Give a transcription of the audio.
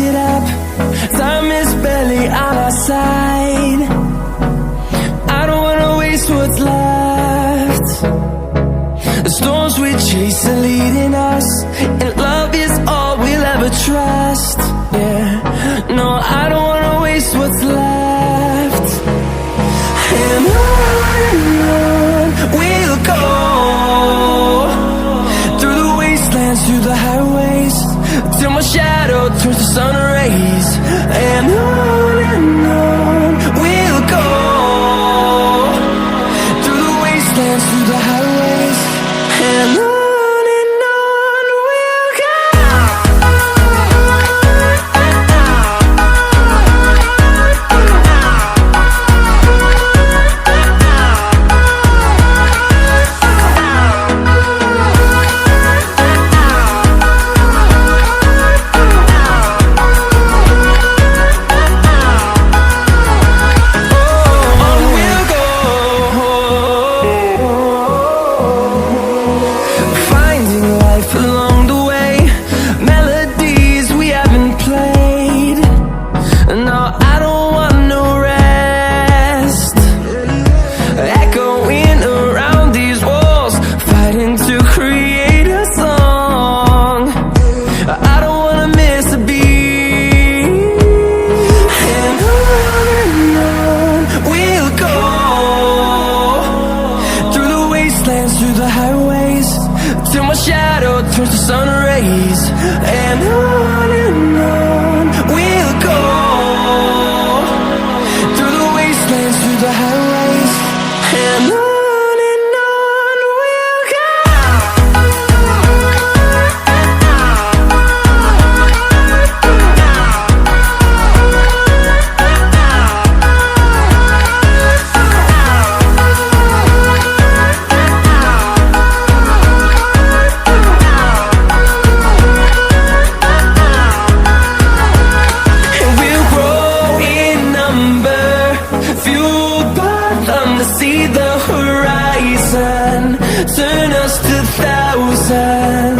it up. Time is barely on our side. I don't wanna waste what's left. The storms we chase are leading us, and love is all we'll ever trust. Yeah, no, I don't wanna waste what's left. And on we'll go, through the wastelands, through the highways, till my shadow turns to sun rays. And on we'll go, through the wastelands, through the highways, and on we'll go. Through the highways, till my shadow turns to sun rays. And on we'll go, through the wastelands, through the highways, and on we'll go. See the horizon, turn us to thousands.